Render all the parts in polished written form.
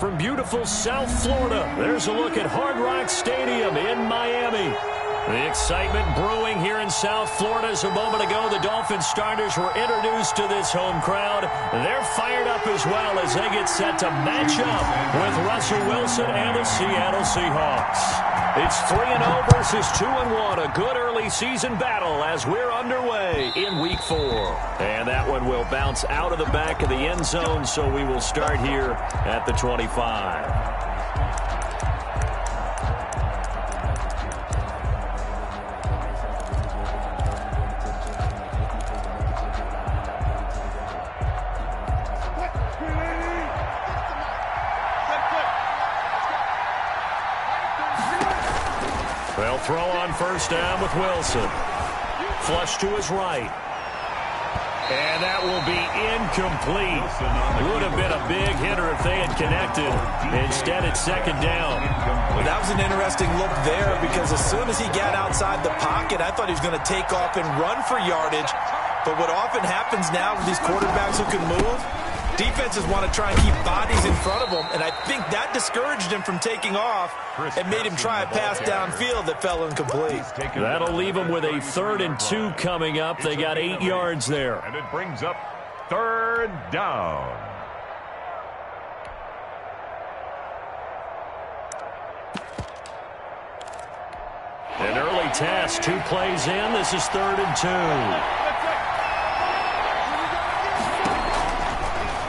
from beautiful South Florida. There's a look at Hard Rock Stadium in Miami. The excitement brewing here in South Florida. As a moment ago, the Dolphins starters were introduced to this home crowd. They're fired up as well as they get set to match up with Russell Wilson and the Seattle Seahawks. It's 3-0 versus 2-1. A good early season battle as we're underway in Week 4. And that one will bounce out of the back of the end zone, so we will start here at the 25. They'll throw on first down with Wilson. Flush to his right. And that will be incomplete. Would have been a big hitter if they had connected. Instead, it's second down. Well, that was an interesting look there because as soon as he got outside the pocket, I thought he was going to take off and run for yardage. But what often happens now with these quarterbacks who can move, defenses want to try and keep bodies in front of them, and I think that discouraged him from taking off and made him try a pass downfield that fell incomplete. That'll leave him with a 3rd and 2 coming up. They got 8 yards there. And it brings up 3rd down. An early test, 2 plays in. This is 3rd and 2.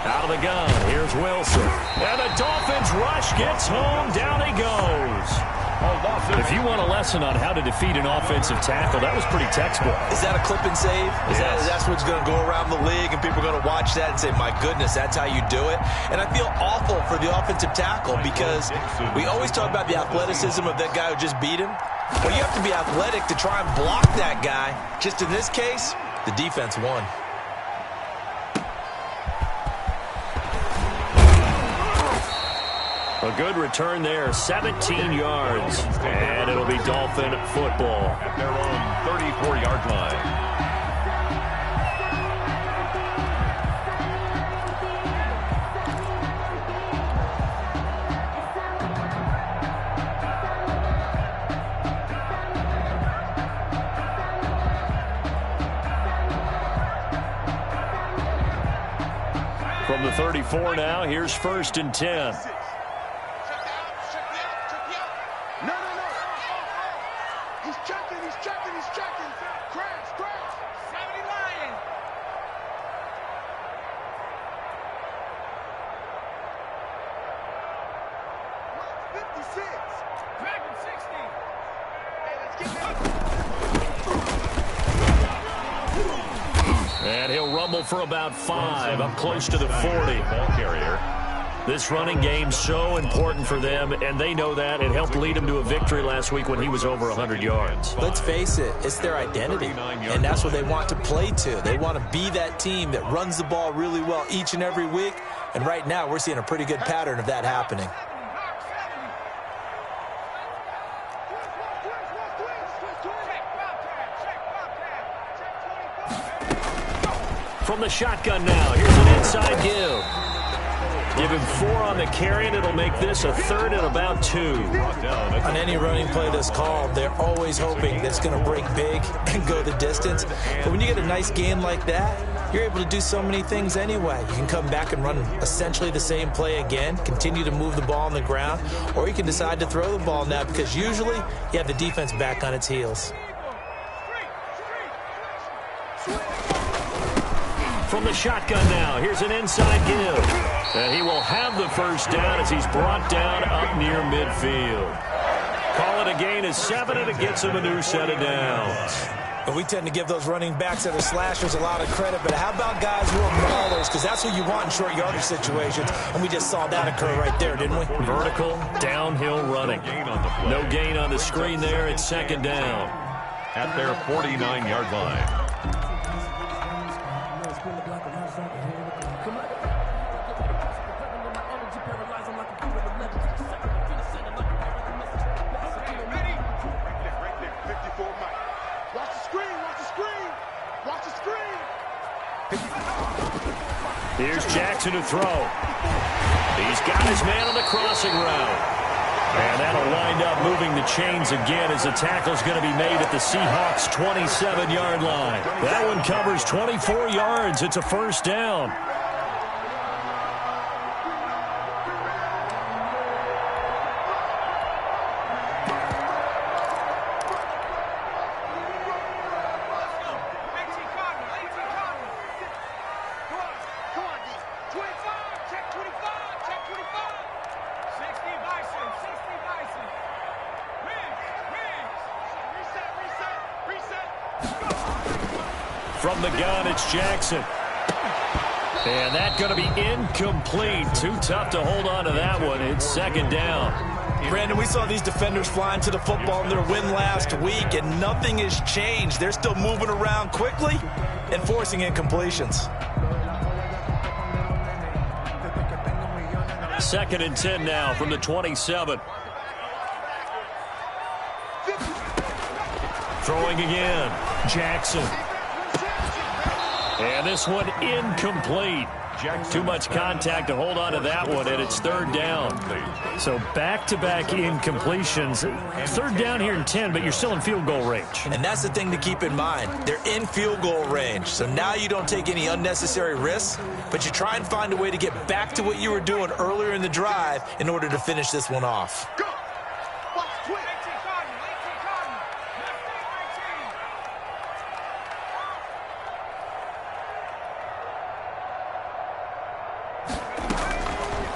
Out of the gun, here's Wilson. And the Dolphins rush gets home, down he goes. If you want a lesson on how to defeat an offensive tackle, that was pretty textbook. Is that a clip and save? That's what's going to go around the league, and people are going to watch that and say, my goodness, that's how you do it? And I feel awful for the offensive tackle because we always talk about the athleticism of that guy who just beat him. Well, you have to be athletic to try and block that guy. Just in this case, the defense won. A good return there, 17 yards. And it'll be Dolphin football. At their own 34-yard line. From the 34 now, here's 1st and 10. And he'll rumble for about 5, up close to the 40. Ball carrier. This running game's so important for them, and they know that. It helped lead them to a victory last week when he was over 100 yards. Let's face it, it's their identity, and that's what they want to play to. They want to be that team that runs the ball really well each and every week, and right now we're seeing a pretty good pattern of that happening. From the shotgun now, here's an inside give. Give him 4 on the carry, and it'll make this a 3rd and about 2. On any running play that's called, they're always hoping that it's going to break big and go the distance. But when you get a nice gain like that, you're able to do so many things anyway. You can come back and run essentially the same play again, continue to move the ball on the ground, or you can decide to throw the ball now because usually you have the defense back on its heels. From the shotgun now, here's an inside give. And he will have the first down as he's brought down up near midfield. Call it a gain of 7, and it gets him a new set of downs. And we tend to give those running backs that are slashers a lot of credit, but how about guys who are maulers? Because that's what you want in short yardage situations, and we just saw that occur right there, didn't we? Vertical, downhill running. No gain on the screen there. It's 2nd down. At their 49-yard line. Here's Jackson to throw. He's got his man on the crossing route. And that'll wind up moving the chains again as the tackle's going to be made at the Seahawks' 27-yard line. That one covers 24 yards. It's a first down. From the gun, it's Jackson. And that's going to be incomplete. Too tough to hold on to that one. It's second down. Brandon, we saw these defenders flying to the football in their win last week, and nothing has changed. They're still moving around quickly and forcing incompletions. 2nd and 10 now from the 27. Throwing again. Jackson. And this one incomplete. Too much contact to hold on to that one, and it's third down. So back-to-back incompletions. Third down here in 10, but you're still in field goal range. And that's the thing to keep in mind. They're in field goal range. So now you don't take any unnecessary risks, but you try and find a way to get back to what you were doing earlier in the drive in order to finish this one off.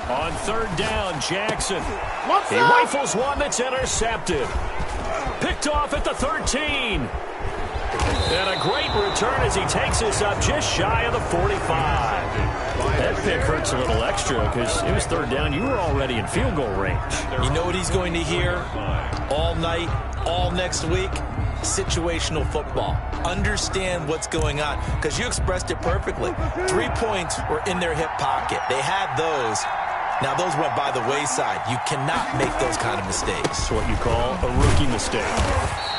On third down, Jackson. He rifles one that's intercepted. Picked off at the 13. And a great return as he takes us up just shy of the 45. That pick hurts a little extra because it was third down. You were already in field goal range. You know what he's going to hear all night, all next week? Situational football. Understand what's going on, because you expressed it perfectly. 3 points were in their hip pocket. They had those. Now, those went by the wayside. You cannot make those kind of mistakes. It's what you call a rookie mistake.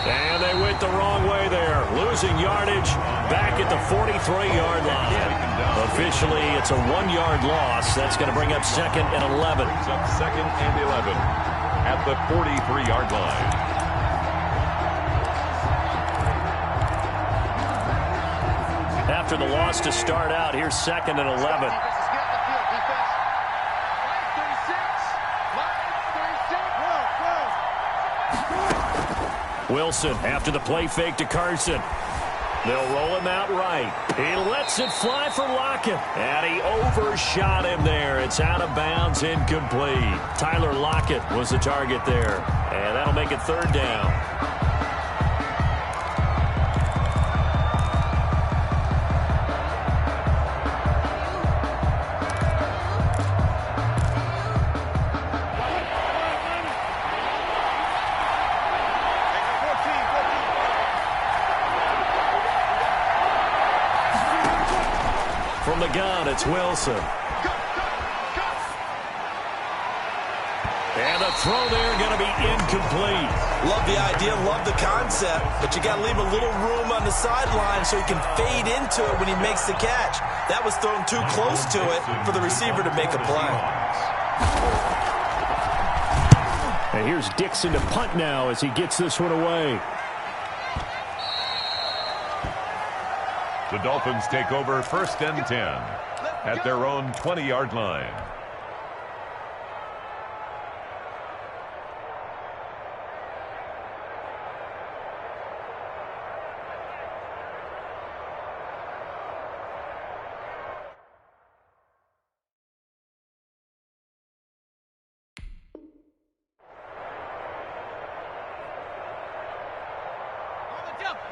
And they went the wrong way there. Losing yardage back at the 43-yard line. Officially, it's a 1-yard loss. That's going to bring up 2nd and 11. Brings up 2nd and 11 at the 43-yard line. After the loss to start out, here's 2nd and 11. Wilson after the play fake to Carson. They'll roll him out right. He lets it fly for Lockett. And he overshot him there. It's out of bounds, incomplete. Tyler Lockett was the target there. And that'll make it third down. From the gun, it's Wilson. And the throw there going to be incomplete. Love the idea, love the concept, but you got to leave a little room on the sideline so he can fade into it when he makes the catch. That was thrown too close to it for the receiver to make a play. And here's Dixon to punt now as he gets this one away. The Dolphins take over 1st and 10 at their own 20-yard line.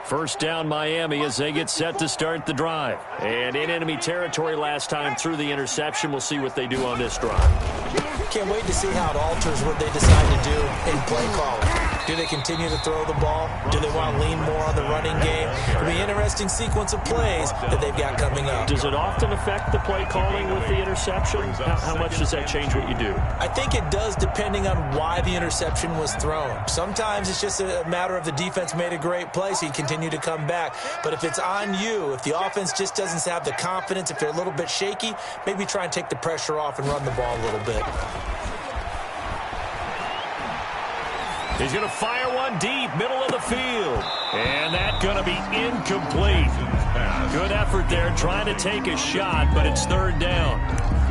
First down, Miami, as they get set to start the drive. And in enemy territory last time through the interception. We'll see what they do on this drive. Can't wait to see how it alters what they decide to do in play calling. Do they continue to throw the ball? Do they want to lean more on the running game? It'll be an interesting sequence of plays that they've got coming up. Does it often affect the play calling with the interception? How much does that change what you do? I think it does, depending on why the interception was thrown. Sometimes it's just a matter of the defense made a great play, so you continue to come back. But if it's on you, if the offense just doesn't have the confidence, if they're a little bit shaky, maybe try and take the pressure off and run the ball a little bit. He's going to fire one deep, middle of the field. And that's going to be incomplete. Good effort there, trying to take a shot, but it's third down.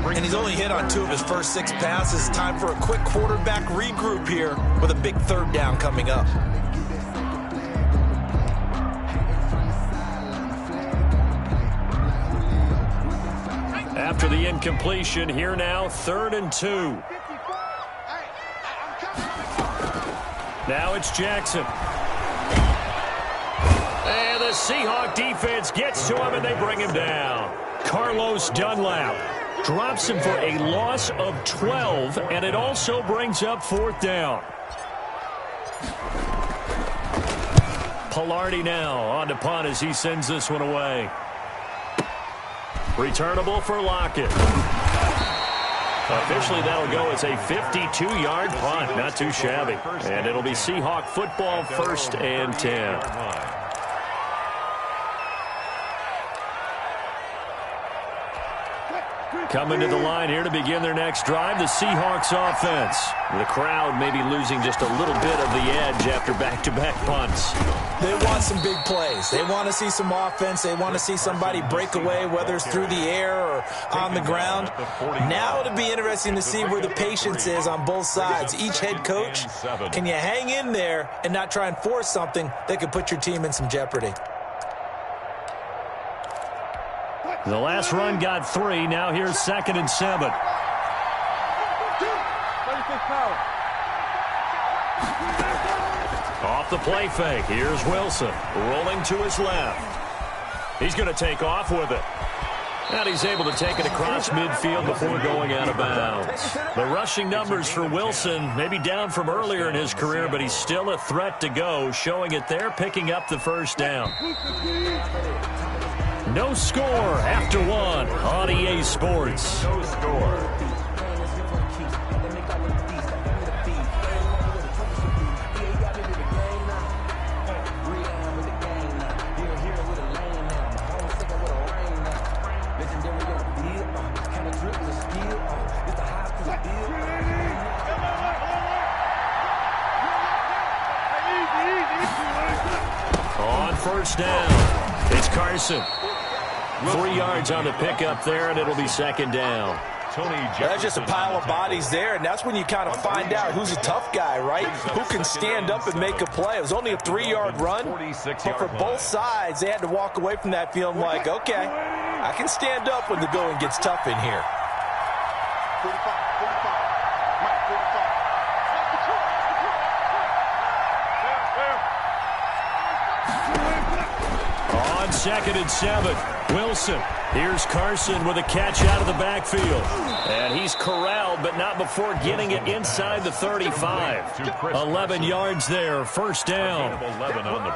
And he's only hit on 2 of his first 6 passes. Time for a quick quarterback regroup here with a big third down coming up. After the incompletion, here now, 3rd and 2. Now it's Jackson. And the Seahawk defense gets to him, and they bring him down. Carlos Dunlap drops him for a loss of 12, and it also brings up 4th down. Pilardi now on to punt as he sends this one away. Returnable for Lockett. Officially, that'll go as a 52-yard punt. Not too shabby. And it'll be Seahawk football, 1st and 10. Coming to the line here to begin their next drive, the Seahawks offense. The crowd may be losing just a little bit of the edge after back-to-back punts. They want some big plays. They want to see some offense. They want to see somebody break away, whether it's through the air or on the ground. Now it'll be interesting to see where the patience is on both sides. Each head coach, can you hang in there and not try and force something that could put your team in some jeopardy? The last run got 3. Now here's 2nd and 7. Off the play fake. Here's Wilson rolling to his left. He's going to take off with it. And he's able to take it across midfield before going out of bounds. The rushing numbers for Wilson may be down from earlier in his career, but he's still a threat to go, showing it there, picking up the 1st down. No score after 1 on EA Sports. No score. On 1st down, it's Carson. 3 yards on the pickup there, and it'll be 2nd down. That's just a pile of bodies there, and that's when you kind of find out who's a tough guy, right? Who can stand up and make a play. It was only a 3-yard run, but for both sides, they had to walk away from that feeling like, okay, I can stand up when the going gets tough in here. On 2nd and 7, Wilson. Here's Carson with a catch out of the backfield. And he's corralled, but not before getting it inside the 35. 11 yards there, 1st down.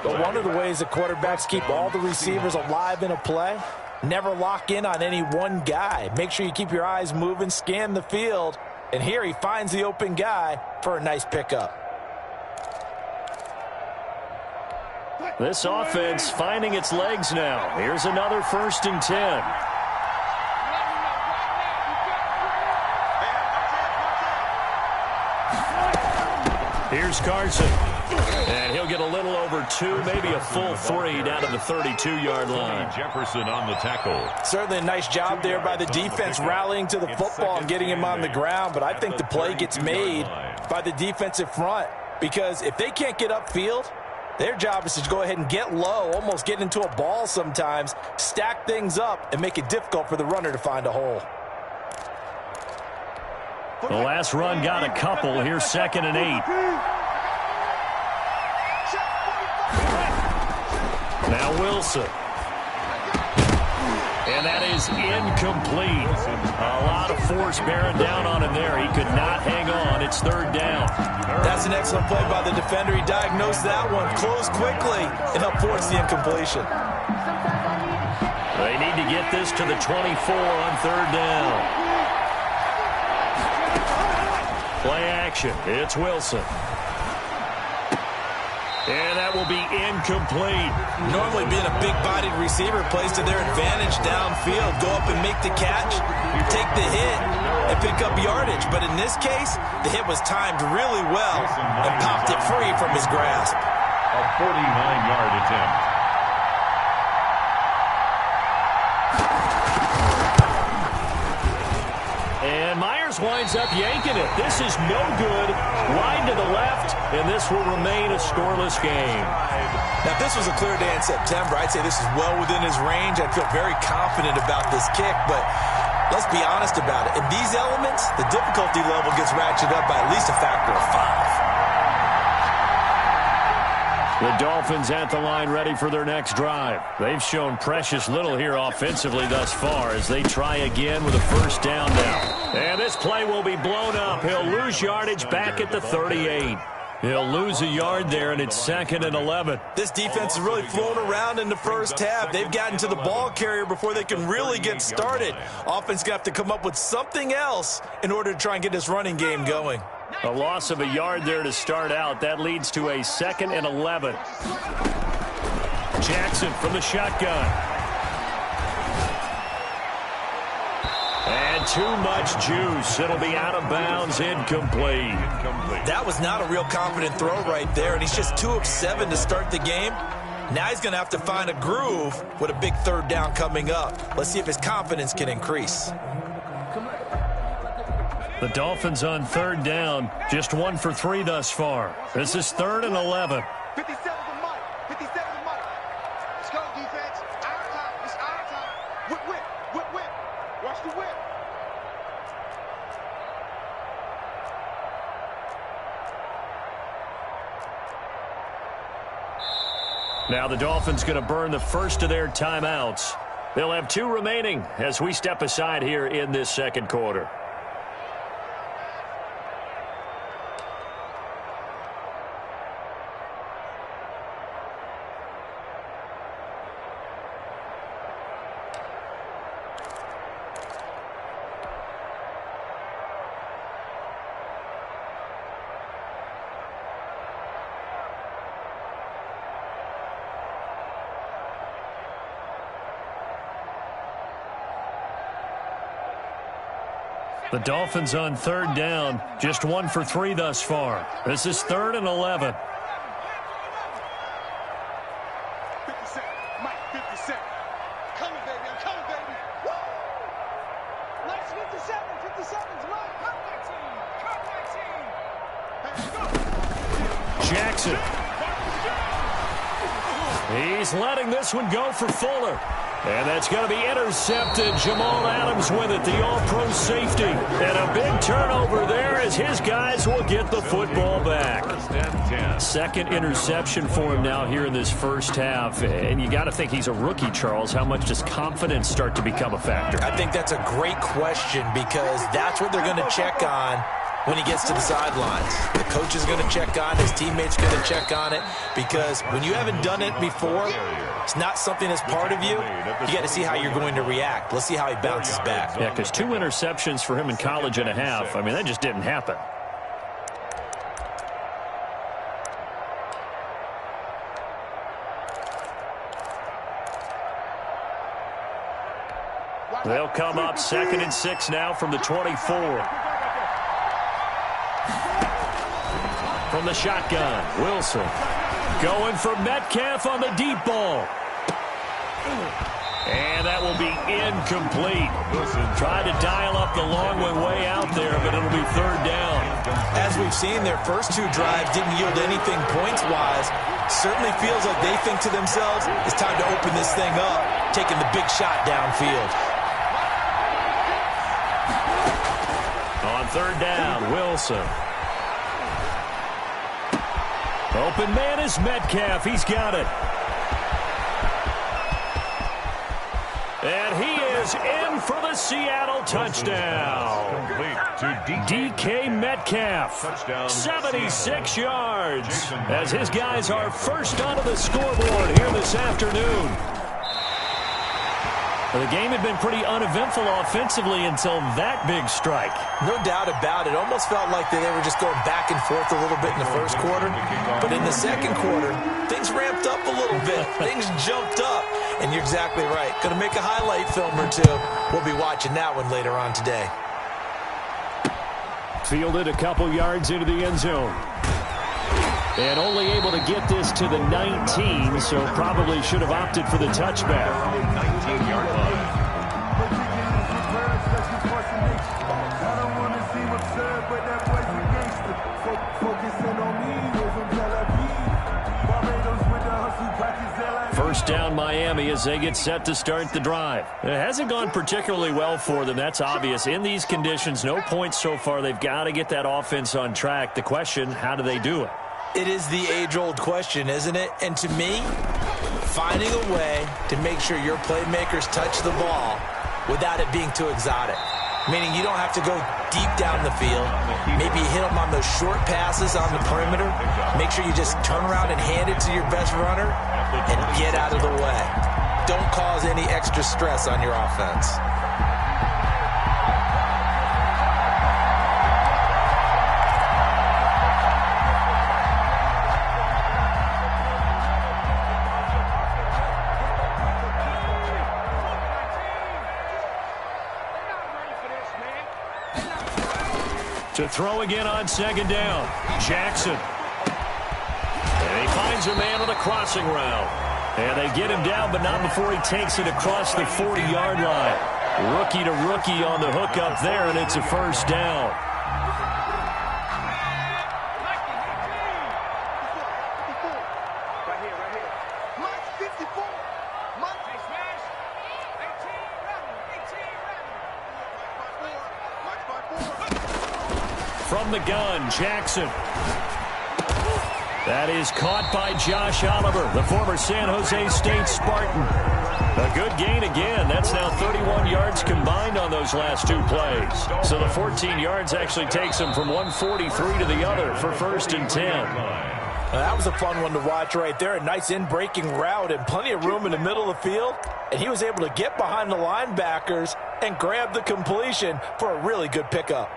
But one of the ways that quarterbacks keep all the receivers alive in a play, never lock in on any one guy. Make sure you keep your eyes moving, scan the field. And here he finds the open guy for a nice pickup. This offense finding its legs now. Here's another 1st and 10. Here's Carson. And he'll get a little over 2, maybe a full 3 down to the 32-yard line. Jefferson on the tackle. Certainly a nice job there by the defense rallying to the football and getting him on the ground. But I think the play gets made by the defensive front. Because if they can't get upfield, their job is to go ahead and get low, almost get into a ball sometimes, stack things up, and make it difficult for the runner to find a hole. The last run got a couple. Here's 2nd and 8. Now Wilson. And that is incomplete. A lot of force bearing down on him there. He could not hang on. It's third down. That's an excellent play by the defender. He diagnosed that one, closed quickly, and helped force the incompletion. They need to get this to the 24 on third down. Play action. It's Wilson. And that will be incomplete. Normally being a big-bodied receiver plays to their advantage downfield. Go up and make the catch, take the hit, and pick up yardage. But in this case, the hit was timed really well and popped it free from his grasp. A 49-yard attempt. And Myers winds up yanking it. This is no good. Wide to the left, and this will remain a scoreless game. Now, if this was a clear day in September, I'd say this is well within his range. I'd feel very confident about this kick, but let's be honest about it. In these elements, the difficulty level gets ratcheted up by at least a factor of 5. The Dolphins at the line ready for their next drive. They've shown precious little here offensively thus far as they try again with a first down now. And this play will be blown up. He'll lose yardage back at the 38. He'll lose a yard there, and it's 2nd and 11. This defense has really flown around in the first half. They've gotten to the ball carrier before they can really get started. Offense going to have to come up with something else in order to try and get this running game going. A loss of a yard there to start out. That leads to a 2nd and 11. Jackson from the shotgun. And too much juice. It'll be out of bounds, incomplete. That was not a real confident throw right there, and he's just 2 of 7 to start the game. Now he's going to have to find a groove with a big third down coming up. Let's see if his confidence can increase. The Dolphins on third down, just 1 for 3 thus far. This is 3rd and 11. 57 to Mike. 57 to Mike. Let's go, defense. Our time. It's our time. Whip, whip, whip, whip. Watch the whip. Now the Dolphins going to burn the first of their timeouts. They'll have 2 remaining as we step aside here in this second quarter. The Dolphins on third down, just 1 for 3 thus far. This is 3rd and 11. 57. Mike, 57. Coming, baby. I'm coming, baby. Woo! Nice 57. 57's Mike. Come my team. Come my team. Hey, go. Jackson. He's letting this one go for Fuller. And that's going to be intercepted. Jamal Adams with it, the all-pro safety. And a big turnover there as his guys will get the football back. 2nd interception for him now here in this first half. And you got to think he's a rookie, Charles. How much does confidence start to become a factor? I think that's a great question because that's what they're going to check on when he gets to the sidelines. The coach is going to check on it. His teammates are going to check on it because when you haven't done it before, it's not something that's part of you. You got to see how you're going to react. Let's see how he bounces back. Yeah, because 2 interceptions for him in college and a half. I mean, that just didn't happen. They'll come up 2nd and 6 now from the 24. From the shotgun, Wilson going for Metcalf on the deep ball. And that will be incomplete. Tried to dial up the long way out there, but it'll be 3rd down. As we've seen, their first 2 drives didn't yield anything points-wise. Certainly feels like they think to themselves, it's time to open this thing up, taking the big shot downfield. On 3rd down, Wilson. Open man is Metcalf. He's got it. And he goes in for the Seattle touchdown. Complete to DK Metcalf, 76 yards, as his guys are first onto the scoreboard here this afternoon. The game had been pretty uneventful offensively until that big strike. No doubt about it. Almost felt like they were just going back and forth a little bit in the first quarter. But in the second quarter, things ramped up a little bit. Things jumped up. And you're exactly right. Going to make a highlight film or two. We'll be watching that one later on today. Fielded a couple yards into the end zone. And only able to get this to the 19, so probably should have opted for the touchback. 19-yard line. First down Miami as they get set to start the drive. It hasn't gone particularly well for them, that's obvious. In these conditions, no points so far. They've got to get that offense on track. The question, how do they do it? It is the age-old question, isn't it? And to me, finding a way to make sure your playmakers touch the ball without it being too exotic. Meaning you don't have to go deep down the field. Maybe you hit them on those short passes on the perimeter. Make sure you just turn around and hand it to your best runner and get out of the way. Don't cause any extra stress on your offense. To throw again on second down, Jackson. And he finds a man on the crossing route. And they get him down, but not before he takes it across the 40-yard line. Rookie to rookie on the hook up there, and it's a first down. From the gun, Jackson. That is caught by Josh Oliver, the former San Jose State Spartan. A good gain again. That's now 31 yards combined on those last two plays. So the 14 yards actually takes him from 143 to the other for first and 10. That was a fun one to watch right there. A nice in-breaking route and plenty of room in the middle of the field. And he was able to get behind the linebackers and grab the completion for a really good pickup.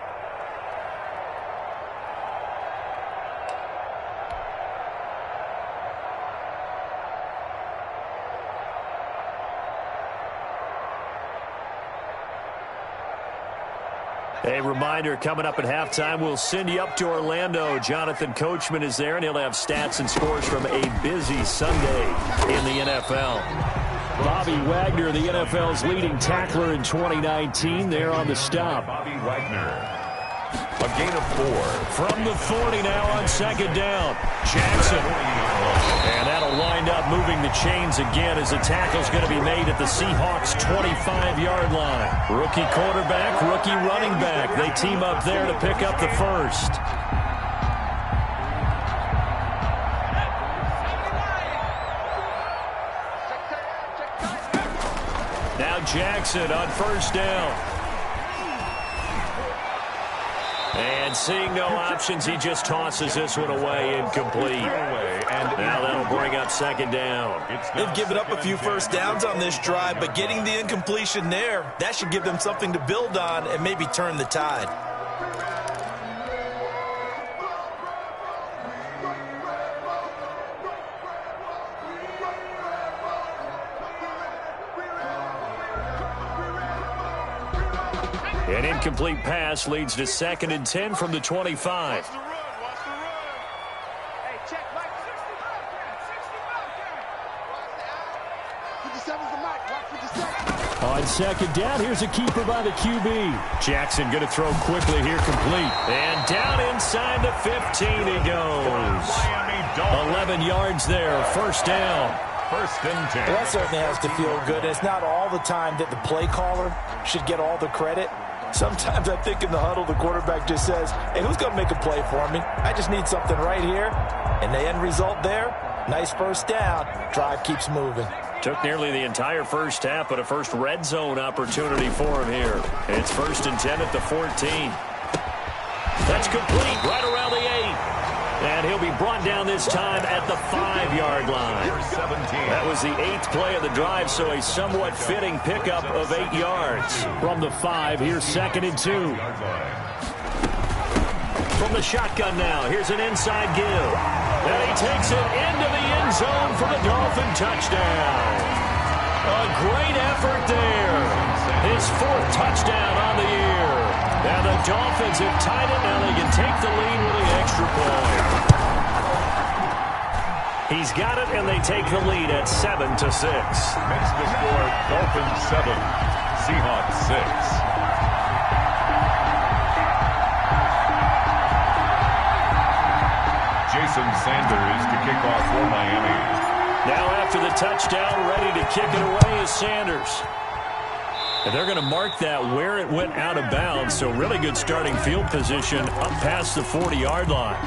A reminder, coming up at halftime, we'll send you up to Orlando. Jonathan Coachman is there, and he'll have stats and scores from a busy Sunday in the NFL. Bobby Wagner, the NFL's leading tackler in 2019, there on the stop. Bobby Wagner. A gain of 4. From the 40 now on second down. Jackson. And that'll wind up moving the chains again as the tackle's going to be made at the Seahawks' 25-yard line. Rookie quarterback, rookie running back. They team up there to pick up the first. Now Jackson on first down. And seeing no options, he just tosses this one away, incomplete. Now that'll bring up second down. They've given up a few first downs on this drive, but getting the incompletion there, that should give them something to build on and maybe turn the tide. An incomplete pass leads to second and 10 from the 25. Watch the run. Hey, check, Mike. 57's the mic. Watch 57. On second down, here's a keeper by the QB. Jackson going to throw quickly here, complete. And down inside the 15 he goes. 11 yards there, first down. First and 10. Well, that certainly has to feel good. It's not all the time that the play caller should get all the credit. Sometimes I think in the huddle, the quarterback just says, hey, who's going to make a play for me? I just need something right here. And the end result there, nice first down. Drive keeps moving. Took nearly the entire first half, but a first red zone opportunity for him here. It's 1st and 10 at the 14. That's complete right around the 8. And he'll be brought down this time at the 5-yard line. That was the 8th play of the drive, so a somewhat fitting pickup of 8 yards. From the 5, here's 2nd and 2. From the shotgun now, here's an inside give. And he takes it into the end zone for the Dolphin touchdown. A great effort there. His 4th touchdown on the year. And the Dolphins have tied it. Now they can take the lead with an extra point. He's got it, and they take the lead at 7-6. Makes the score Dolphins 7, Seahawks 6. Jason Sanders to kick off for Miami. Now after the touchdown, ready to kick it away is Sanders. And they're going to mark that where it went out of bounds, so really good starting field position up past the 40-yard line.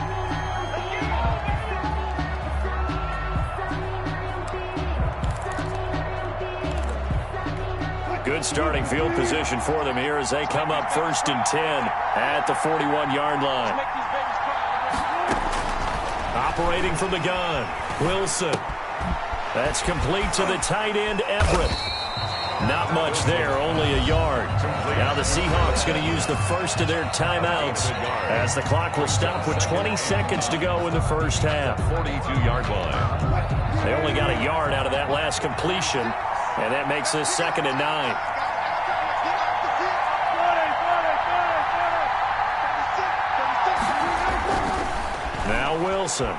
Good starting field position for them here as they come up 1st and 10 at the 41-yard line. Operating from the gun, Wilson. That's complete to the tight end, Everett. Not much there, only a yard. Now the Seahawks going to use the first of their timeouts as the clock will stop with 20 seconds to go in the first half. 42-yard line. They only got a yard out of that last completion, and that makes this 2nd and 9. Now Wilson.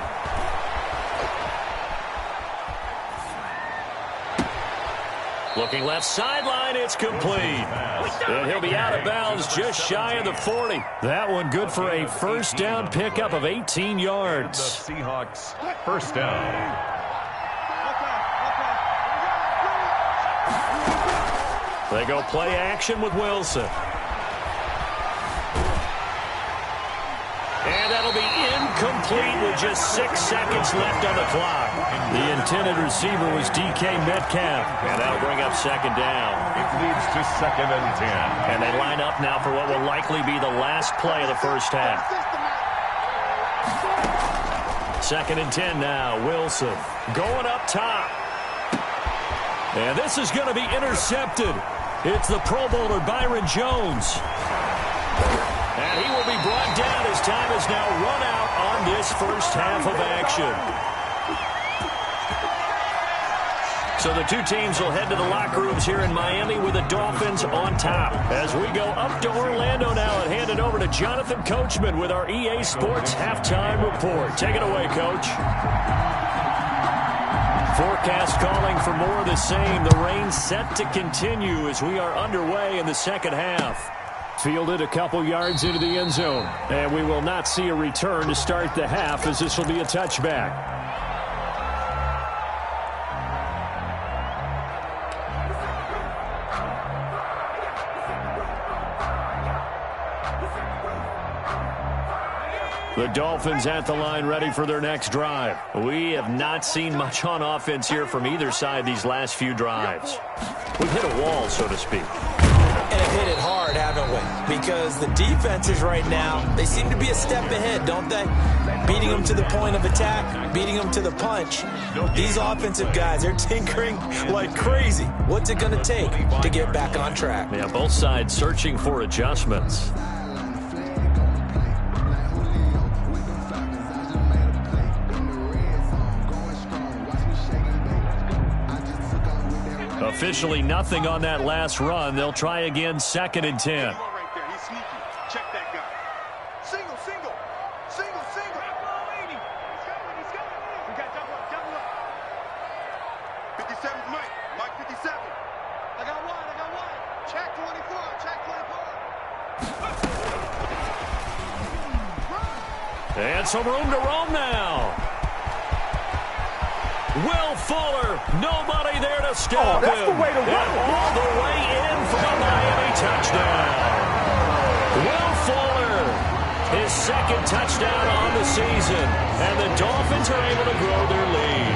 Looking left sideline, it's complete. And he'll be out of bounds just shy of the 40. That one good for a first down pickup of 18 yards. The Seahawks first down. They go play action with Wilson. And that'll be incomplete with just 6 seconds left on the clock. The intended receiver was DK Metcalf. And that'll bring up 2nd down. It leads to 2nd and 10. And they line up now for what will likely be the last play of the first half. 2nd and 10 now. Wilson going up top. And this is going to be intercepted. It's the Pro Bowler Byron Jones. And he will be brought down as time is now run out on this first half of action. So the two teams will head to the locker rooms here in Miami with the Dolphins on top. As we go up to Orlando now and hand it over to Jonathan Coachman with our EA Sports Halftime Report. Take it away, Coach. Forecast calling for more of the same. The rain set to continue as we are underway in the second half. Fielded a couple yards into the end zone. And we will not see a return to start the half as this will be a touchback. The Dolphins at the line ready for their next drive. We have not seen much on offense here from either side these last few drives. We've hit a wall, so to speak. And have hit it hard, haven't we? Because the defenses right now, they seem to be a step ahead, don't they? Beating them to the point of attack, beating them to the punch. These offensive guys, they're tinkering like crazy. What's it going to take to get back on track? Yeah, both sides searching for adjustments. Officially nothing on that last run. They'll try again, 2nd and 10. Right there. He's sneaky. Check that guy. Single, single. Single, single. He's coming. We got double up. 57's Mike. Mike 57. I got one. Check 24. And some room to roam now. Will Fuller, nobody there to stop him. That's the way to run. And all the way in for a Miami touchdown. Will Fuller, his 2nd touchdown on the season. And the Dolphins are able to grow their lead.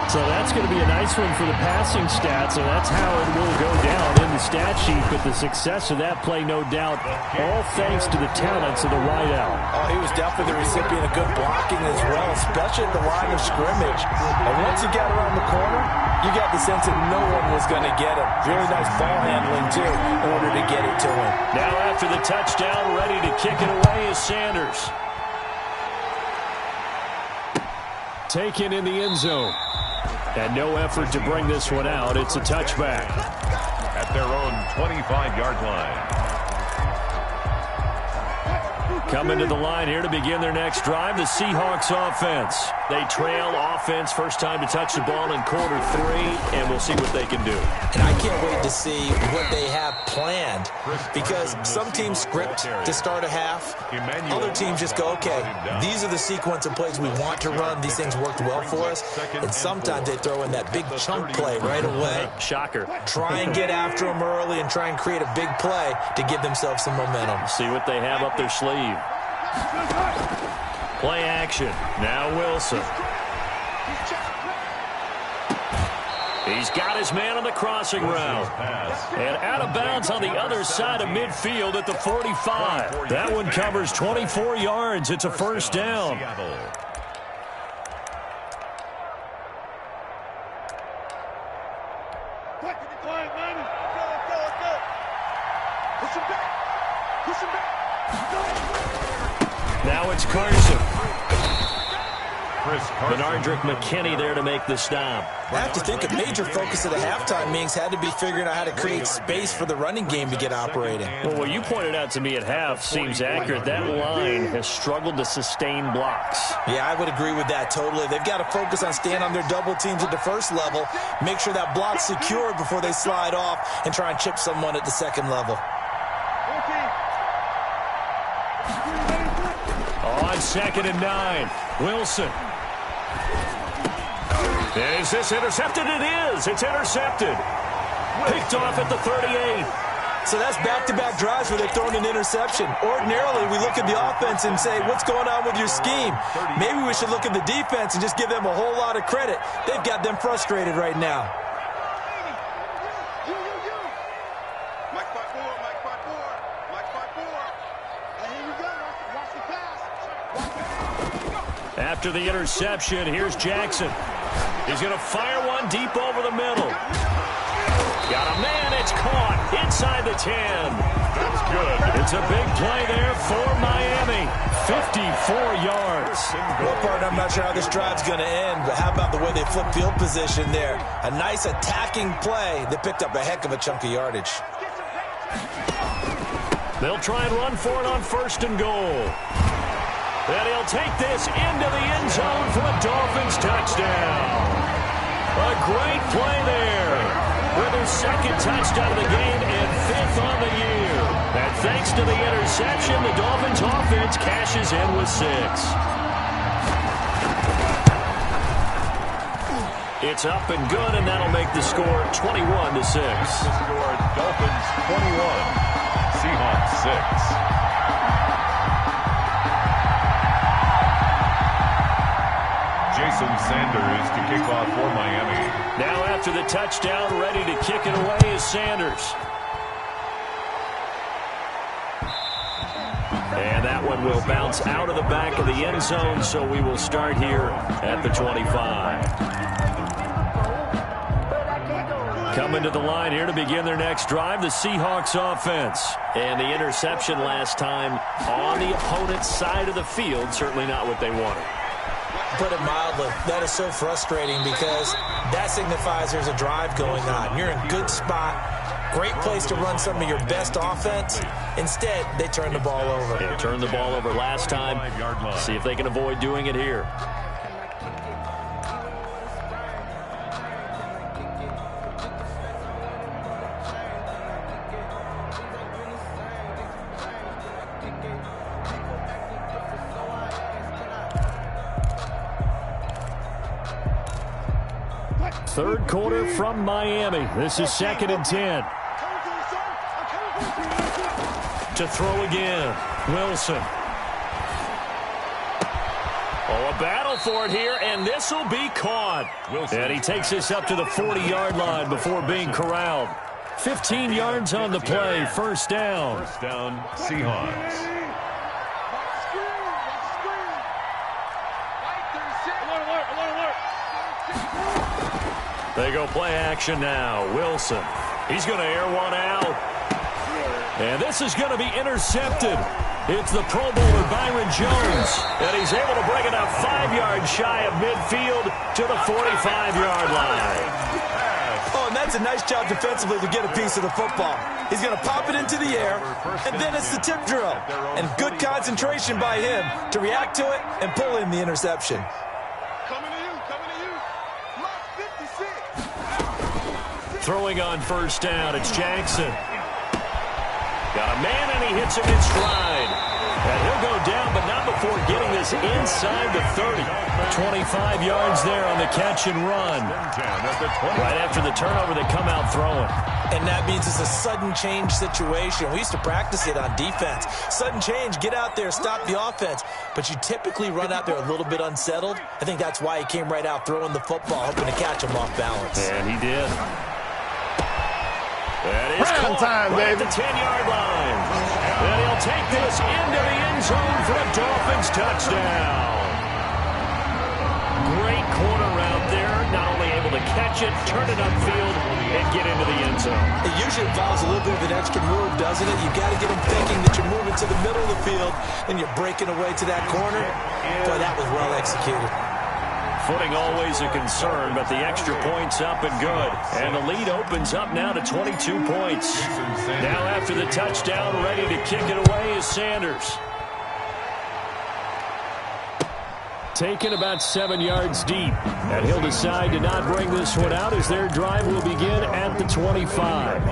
So that's going to be a nice one for the passing stats, and that's how it will go down in the stat sheet. But the success of that play, no doubt, all thanks to the talents of the wideout. Oh, he was definitely the recipient of good blocking as well, especially at the line of scrimmage. And once he got around the corner, you got the sense that no one was going to get him. Really nice ball handling, too, in order to get it to him. Now after the touchdown, ready to kick it away is Sanders. Taken in the end zone. And no effort to bring this one out. It's a touchback. At their own 25-yard line. Coming to the line here to begin their next drive, the Seahawks offense. They trail offense, first time to touch the ball in quarter 3, and we'll see what they can do. And I can't wait to see what they have planned, because some teams script to start a half. Other teams just go, okay, these are the sequence of plays we want to run. These things worked well for us. And sometimes they throw in that big chunk play right away. Shocker. Try and get after them early and try and create a big play to give themselves some momentum. See what they have up their sleeve. Play action. Now Wilson. He's got his man on the crossing route. And out of bounds on the other side of midfield at the 45. That one covers 24 yards. It's a first down. Now it's Carson. Bernardrick McKinney there to make the stop. I have to think a major focus of the halftime meetings had to be figuring out how to create space for the running game to get operating. Well, what you pointed out to me at half seems accurate. That line has struggled to sustain blocks. Yeah, I would agree with that totally. They've got to focus on staying on their double teams at the first level, make sure that block's secure before they slide off, and try and chip someone at the second level. On 2nd and 9, Wilson. Is this intercepted? It is. It's intercepted. Picked off at the 38. So that's back-to-back drives where they've thrown an interception. Ordinarily, we look at the offense and say, what's going on with your scheme? Maybe we should look at the defense and just give them a whole lot of credit. They've got them frustrated right now. After the interception, here's Jackson. He's going to fire one deep over the middle. Got a man. It's caught inside the 10. That's good. It's a big play there for Miami. 54 yards. Well, partner, I'm not sure how this drive's going to end, but how about the way they flip field position there? A nice attacking play that picked up a heck of a chunk of yardage. They'll try and run for it on 1st and goal. And he'll take this into the end zone for a Dolphins touchdown. A great play there with his 2nd touchdown of the game and 5th on the year. And thanks to the interception, the Dolphins offense cashes in with 6. It's up and good, and that'll make the score 21-6. The score, Dolphins 21, Seahawks 6. Jason Sanders to kick off for Miami. Now after the touchdown, ready to kick it away is Sanders. And that one will bounce out of the back of the end zone, so we will start here at the 25. Coming to the line here to begin their next drive, the Seahawks offense. And the interception last time on the opponent's side of the field, certainly not what they wanted. Put it mildly, that is so frustrating because that signifies there's a drive going on. You're in good spot, great place to run some of your best offense. Instead, they turn the ball over. Yeah, turned the ball over last time. See if they can avoid doing it here. Third quarter from Miami. This is 2nd and 10. To throw again. Wilson. Oh, a battle for it here, and this will be caught. And he takes this up to the 40-yard line before being corralled. 15 yards on the play, first down. First down, Seahawks. They go play action now. Wilson. He's going to air one out. And this is going to be intercepted. It's the Pro Bowler Byron Jones. And he's able to bring it up 5 yards shy of midfield to the 45-yard line. Oh, and that's a nice job defensively to get a piece of the football. He's going to pop it into the air, and then it's the tip drill. And good concentration by him to react to it and pull in the interception. Coming to you. Mark 56. Throwing on first down, it's Jackson. Got a man, and he hits him in stride. And he'll go down, but not before getting this inside the 30. 25 yards there on the catch and run. Right after the turnover, they come out throwing. And that means it's a sudden change situation. We used to practice it on defense. Sudden change, get out there, stop the offense. But you typically run out there a little bit unsettled. I think that's why he came right out throwing the football, hoping to catch him off balance. And he did. That is caught right at the 10-yard line. And he'll take this into the end zone for a Dolphins touchdown. Great corner route there. Not only able to catch it, turn it upfield, and get into the end zone. It usually involves a little bit of an extra move, doesn't it? You've got to get them thinking that you're moving to the middle of the field and you're breaking away to that corner. Boy, that was well executed. Footing always a concern, but the extra point's up and good. And the lead opens up now to 22 points. Now after the touchdown, ready to kick it away is Sanders. Taken about 7 yards deep. And he'll decide to not bring this one out as their drive will begin at the 25.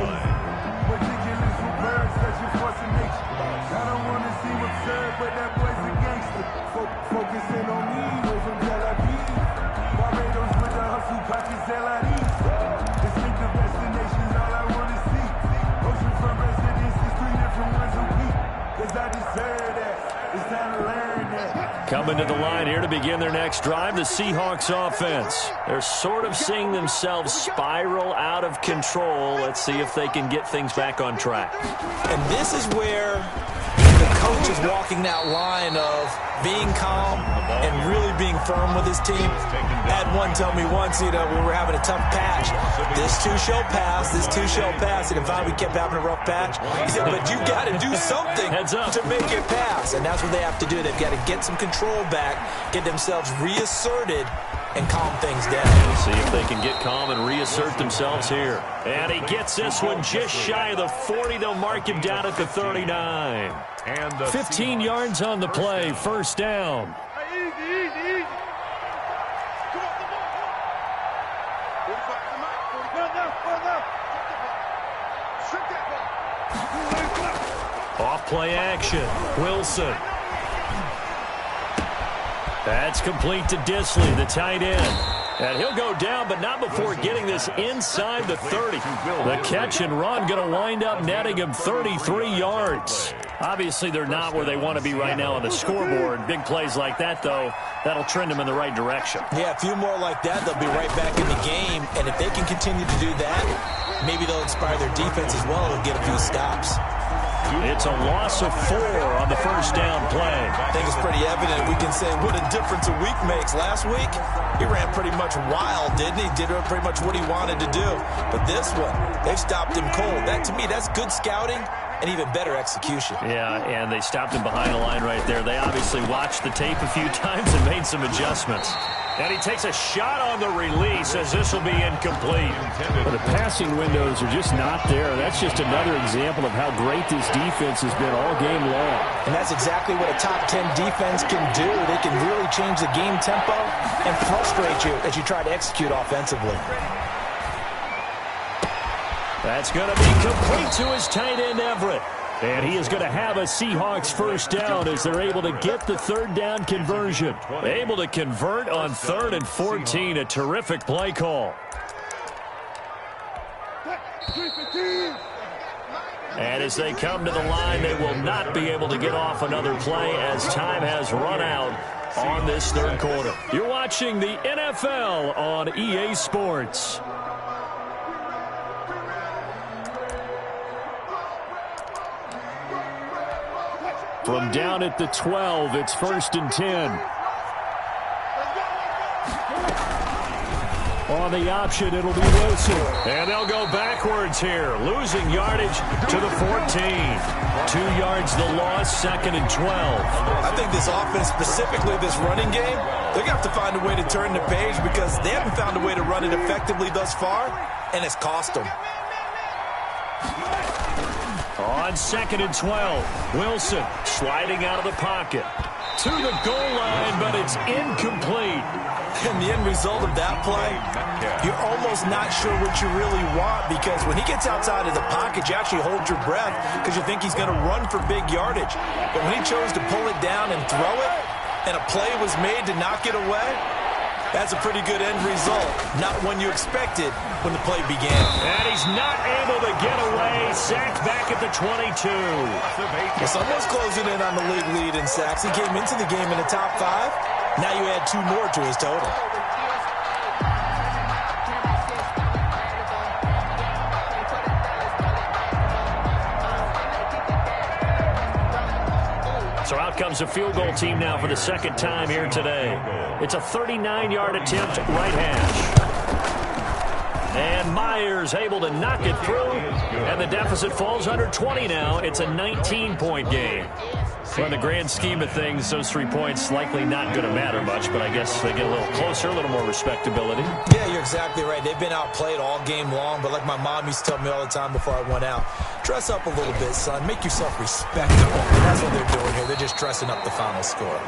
Coming to the line here to begin their next drive, the Seahawks offense. They're sort of seeing themselves spiral out of control. Let's see if they can get things back on track. And this is where the coach is walking that line of being calm and really being firm with his team. I had one tell me once, when we were having a tough patch, this too shall pass, this too shall pass. And if we kept having a rough patch, he said, but you got to do something to make it pass. And that's what they have to do. They've got to get some control back, get themselves reasserted, and calm things down. See if they can get calm and reassert themselves here. And he gets this one just shy of the 40. They'll mark him down at the 39. And 15 yards on the play, first down. Easy. Come on. 45, come on. 45 now. Shoot that ball. Off play action. Wilson. That's complete to Disley, the tight end. And he'll go down, but not before getting this inside the 30. The catch and run going to wind up netting him 33 yards. Obviously, they're not where they want to be right now on the scoreboard. Big plays like that, though, that'll trend them in the right direction. Yeah, a few more like that, they'll be right back in the game. And if they can continue to do that, maybe they'll inspire their defense as well and get a few stops. It's a loss of 4 on the first down play. I think it's pretty evident. We can say what a difference a week makes. Last week, he ran pretty much wild, didn't he? Did pretty much what he wanted to do. But this one, they've stopped him cold. That, to me, that's good scouting and even better execution. Yeah, and they stopped him behind the line right there. They obviously watched the tape a few times and made some adjustments. And he takes a shot on the release as this will be incomplete. But the passing windows are just not there. That's just another example of how great this defense has been all game long. And that's exactly what a top 10 defense can do. They can really change the game tempo and frustrate you as you try to execute offensively. That's going to be complete to his tight end, Everett. And he is going to have a Seahawks first down as they're able to get the third down conversion. Able to convert on 3rd and 14. A terrific play call. And as they come to the line, they will not be able to get off another play as time has run out. on this third quarter. You're watching the NFL on EA Sports. From down at the 12, it's 1st and 10. On the option, it'll be Wilson. And they'll go backwards here, losing yardage to the 14. 2 yards the loss, 2nd and 12. I think this offense, specifically this running game, they're going to have to find a way to turn the page because they haven't found a way to run it effectively thus far, and it's cost them. On 2nd and 12, Wilson sliding out of the pocket to the goal line, but it's incomplete. And the end result of that play, you're almost not sure what you really want because when he gets outside of the pocket, you actually hold your breath because you think he's going to run for big yardage. But when he chose to pull it down and throw it, and a play was made to knock it away, that's a pretty good end result. Not one you expected when the play began. And he's not able to get away. Sacked back at the 22. Well, someone's closing in on the league lead in sacks. He came into the game in the top 5. Now you add 2 more to his total. So out comes a field goal team now for the 2nd time here today. It's a 39-yard attempt right hash. And Myers able to knock it through. And the deficit falls under 20 now. It's a 19-point game. So in the grand scheme of things, those 3 points likely not going to matter much, but I guess they get a little closer, a little more respectability. Yeah, you're exactly right. They've been outplayed all game long, but like my mom used to tell me all the time before I went out, dress up a little bit, son. Make yourself respectable. And that's what they're doing here. They're just dressing up the final score.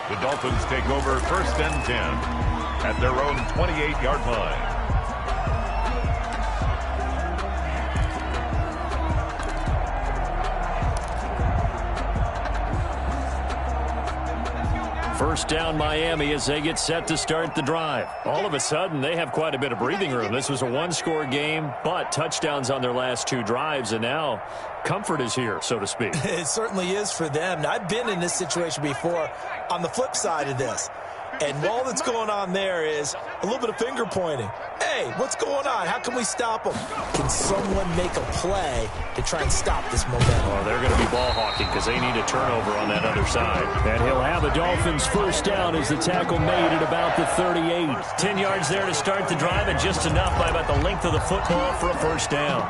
The Dolphins take over 1st and 10 at their own 28-yard line. First down Miami as they get set to start the drive. All of a sudden, they have quite a bit of breathing room. This was a 1-score game, but touchdowns on their last 2 drives, and now comfort is here, so to speak. It certainly is for them. Now, I've been in this situation before on the flip side of this. And all that's going on there is a little bit of finger pointing. Hey, what's going on? How can we stop them? Can someone make a play to try and stop this momentum? Oh, they're going to be ball hawking because they need a turnover on that other side. And he'll have the Dolphins first down as the tackle made at about the 38. 10 yards there to start the drive and just enough by about the length of the football for a first down.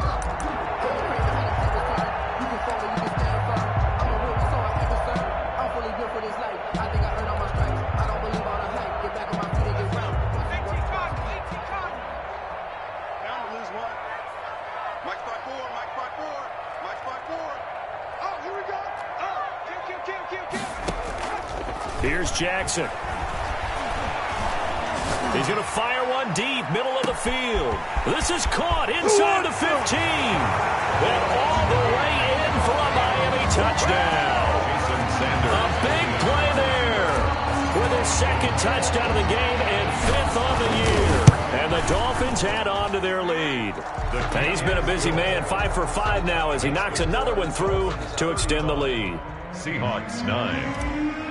Here's Jackson. He's going to fire one deep, middle of the field. This is caught inside the 15. And all the way in for a Miami touchdown. A big play there with his 2nd touchdown of the game and 5th on the year. And the Dolphins add on to their lead. And he's been a busy man, 5 for 5 now as he knocks another one through to extend the lead. Seahawks 9.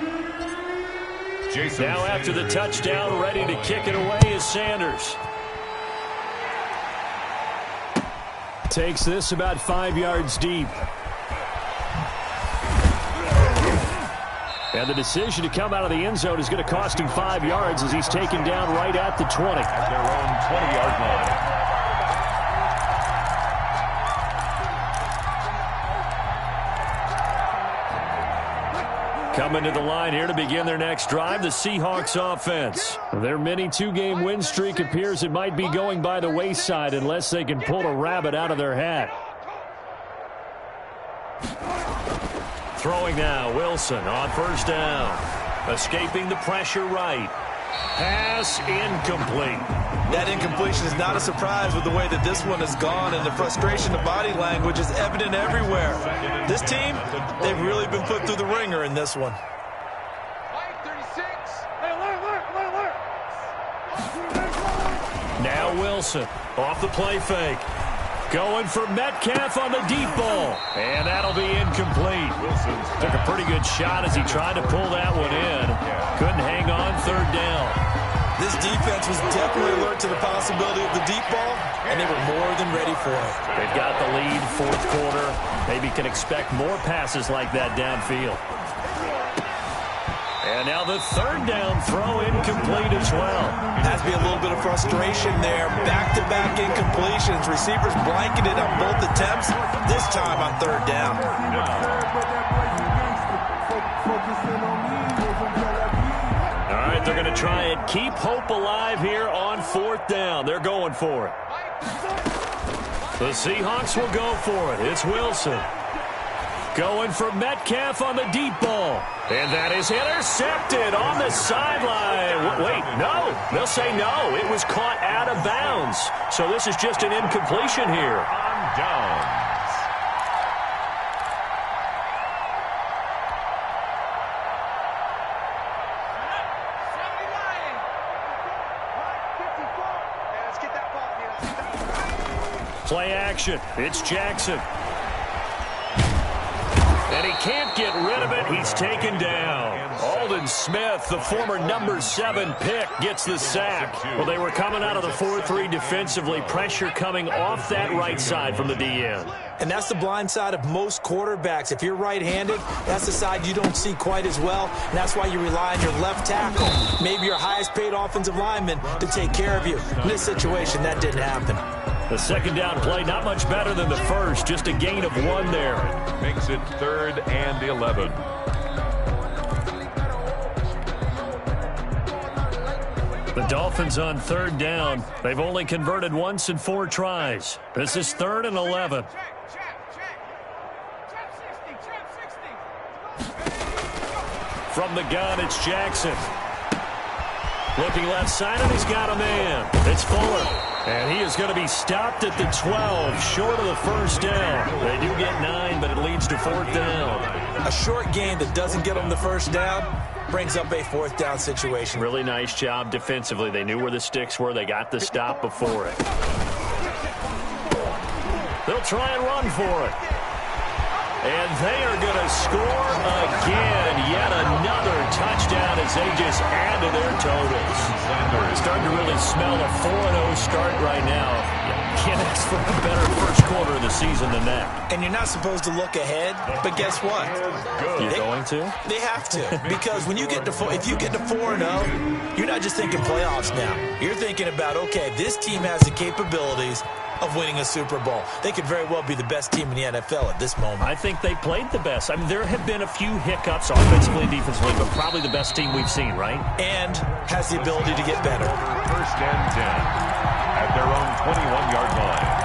Now after the touchdown, ready to kick it away is Sanders. Takes this about 5 yards deep. And the decision to come out of the end zone is going to cost him 5 yards as he's taken down right at the 20. At their own 20-yard line. Coming to the line here to begin their next drive, the Seahawks offense. Their mini 2-game win streak appears it might be going by the wayside unless they can pull a rabbit out of their hat. Throwing now, Wilson on first down. Escaping the pressure right. Pass incomplete. That incompletion is not a surprise with the way that this one has gone, and the frustration of body language is evident everywhere. This team, they've really been put through the ringer in this one. Now Wilson off the play fake. Going for Metcalf on the deep ball. And that'll be incomplete. Took a pretty good shot as he tried to pull that one in. third down. This defense was definitely alert to the possibility of the deep ball, and they were more than ready for it. They've got the lead, fourth quarter. Maybe can expect more passes like that downfield. And now the third down throw incomplete as well. Has to be a little bit of frustration there. Back-to-back incompletions. Receivers blanketed on both attempts, this time on third down. All right, they're going to try and keep hope alive here on fourth down. They're going for it. The Seahawks will go for it. It's Wilson. Going for Metcalf on the deep ball. And that is intercepted on the sideline. Wait, no. They'll say no. It was caught out of bounds. So this is just an incompletion here. On downs. Play action. It's Jackson. And he can't get rid of it. He's taken down. Aldon Smith, the former number 7 pick, gets the sack. Well, they were coming out of the 4-3 defensively. Pressure coming off that right side from the DN. And that's the blind side of most quarterbacks. If you're right-handed, that's the side you don't see quite as well. And that's why you rely on your left tackle, maybe your highest-paid offensive lineman, to take care of you. In this situation, that didn't happen. The second down play, not much better than the first. Just a gain of 1 there. Makes it 3rd and 11. The Dolphins on third down. They've only converted once in 4 tries. This is 3rd and 11. From the gun, it's Jackson. Looking left side, and he's got a man. It's Fuller. And he is going to be stopped at the 12, short of the first down. They do get 9, but it leads to 4th down. A short gain that doesn't get them the first down brings up a 4th down situation. Really nice job defensively. They knew where the sticks were. They got the stop before it. They'll try and run for it. And they are going to score again. Yet another touchdown as they just add to their totals. Starting to really smell a 4-0 start right now. Can't ask for a better first quarter of the season than that. And you're not supposed to look ahead, but guess what? You're going to? They have to. Because when you get to if you get to 4-0, you're not just thinking playoffs now. You're thinking about, okay, this team has the capabilities of winning a Super Bowl. They could very well be the best team in the NFL at this moment. I think they played the best. I mean, there have been a few hiccups offensively and defensively, but probably the best team we've seen, right? And has the ability to get better. 1st and 10 at their own 21-yard line.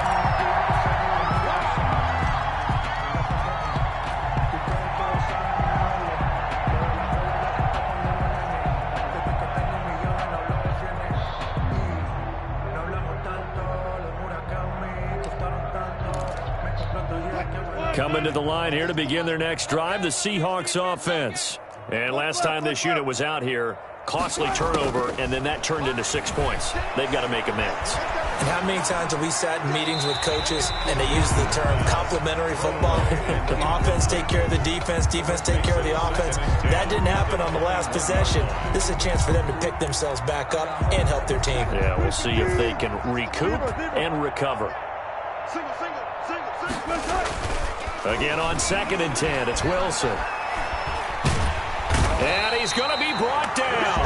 Coming to the line here to begin their next drive, the Seahawks offense. And last time this unit was out here, costly turnover, and then that turned into 6 points. They've got to make amends. And how many times have we sat in meetings with coaches and they use the term complementary football? Offense take care of the defense, defense take care of the offense. That didn't happen on the last possession. This is a chance for them to pick themselves back up and help their team. Yeah, we'll see if they can recoup and recover. Again on 2nd and 10, it's Wilson. And he's going to be brought down.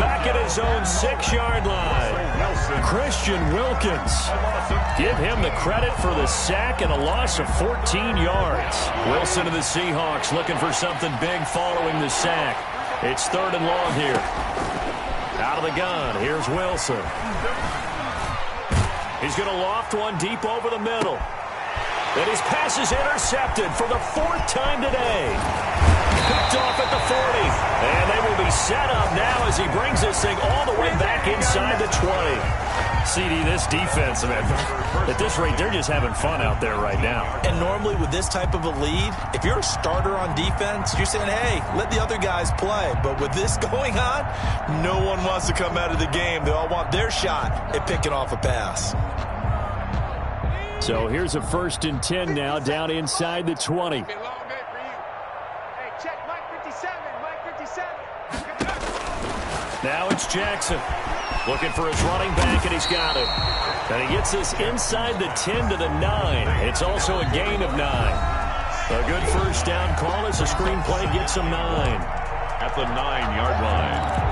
Back at his own 6-yard line. Christian Wilkins. Give him the credit for the sack and a loss of 14 yards. Wilson to the Seahawks looking for something big following the sack. It's 3rd and long here. Out of the gun, here's Wilson. He's going to loft one deep over the middle. And his pass is intercepted for the 4th time today. Picked off at the 40. And they will be set up now as he brings this thing all the way back inside the 20. CD, this defense, man, at this rate, they're just having fun out there right now. And normally with this type of a lead, if you're a starter on defense, you're saying, hey, let the other guys play. But with this going on, no one wants to come out of the game. They all want their shot at picking off a pass. So here's a 1st and 10 now, down inside the 20. Now it's Jackson. Looking for his running back, and he's got it. And he gets this inside the 10 to the 9. It's also a gain of 9. A good first down call as the screenplay gets him 9. At the 9-yard line.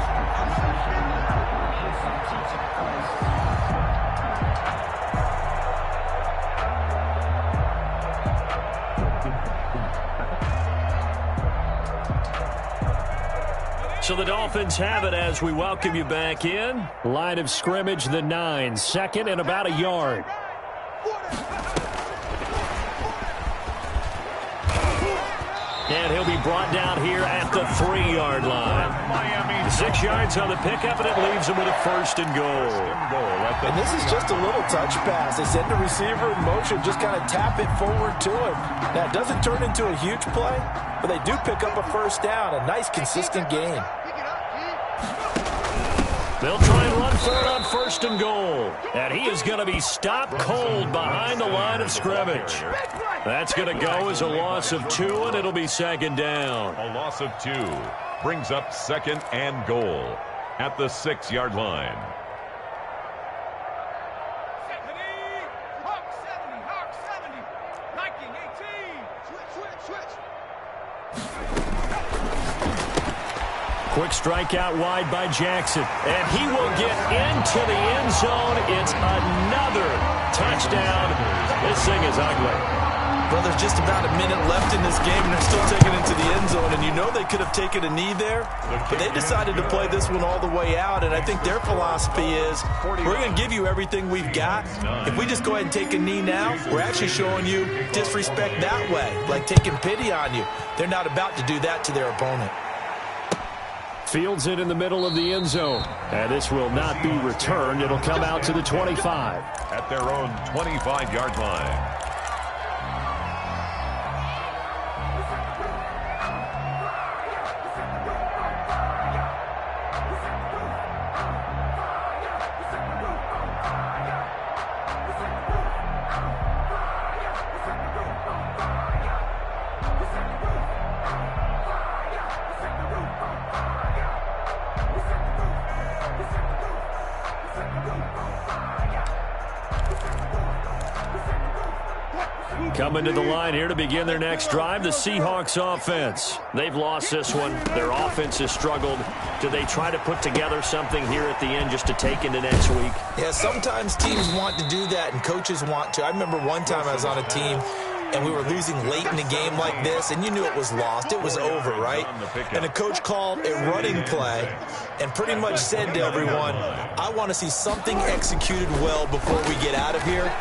So the Dolphins have it as we welcome you back in. Line of scrimmage, the 9. Second and about a yard. And he'll be brought down here at the 3-yard line. 6 yards on the pickup, and it leaves him with a first and goal. And this is just a little touch pass. They send the receiver in motion, just kind of tap it forward to him. Now, it doesn't turn into a huge play, but they do pick up a first down. A nice, consistent gain. They'll try and run for it on first and goal. And he is going to be stopped cold behind the line of scrimmage. That's going to go as a loss of 2, and it'll be second down. A loss of 2 brings up second and goal at the 6-yard line. Quick strike out wide by Jackson. And he will get into the end zone. It's another touchdown. This thing is ugly. Well, there's just about a minute left in this game, and they're still taking it to the end zone. And you know they could have taken a knee there, but they decided to play this one all the way out. And I think their philosophy is, we're going to give you everything we've got. If we just go ahead and take a knee now, we're actually showing you disrespect that way, like taking pity on you. They're not about to do that to their opponent. Fields it in the middle of the end zone. And this will not be returned. It'll come out to the 25. At their own 25-yard line. Coming to the line here to begin their next drive, the Seahawks offense. They've lost this one. Their offense has struggled. Do they try to put together something here at the end just to take into next week? Yeah, sometimes teams want to do that and coaches want to. I remember one time I was on a team and we were losing late in the game like this, and you knew it was lost. It was over, right? And the coach called a running play and pretty much said to everyone, I want to see something executed well before we get out of here.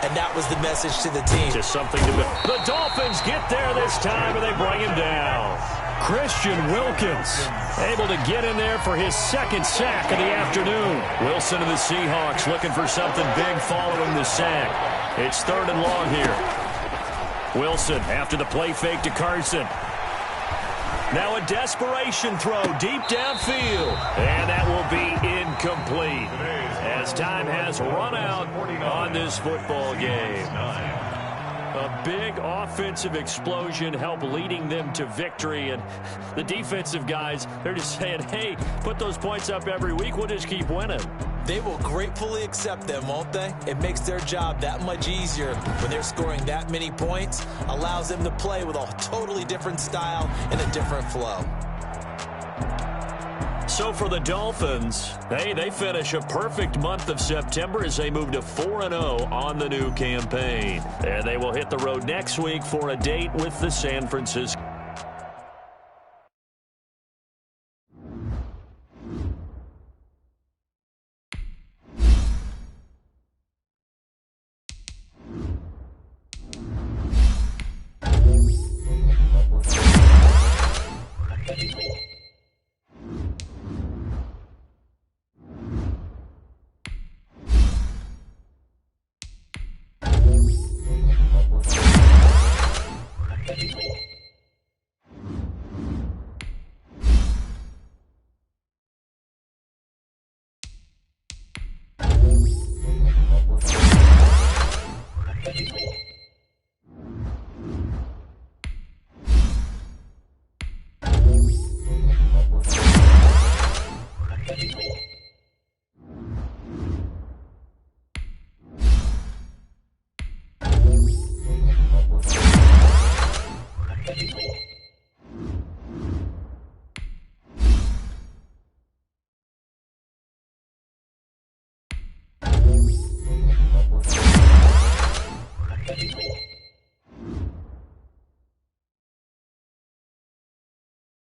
And that was the message to the team. Just something to do. The Dolphins get there this time, and they bring him down. Christian Wilkins able to get in there for his second sack of the afternoon. Wilson of the Seahawks looking for something big following the sack. It's 3rd and long here. Wilson after the play fake to Carson. Now a desperation throw deep downfield. And that will be incomplete as time has run out on this football game. A big offensive explosion helped leading them to victory. And the defensive guys, they're just saying, hey, put those points up every week. We'll just keep winning. They will gratefully accept them, won't they? It makes their job that much easier when they're scoring that many points. Allows them to play with a totally different style and a different flow. So for the Dolphins, hey, they finish a perfect month of September as they move to 4-0 on the new campaign. And they will hit the road next week for a date with the San Francisco. it.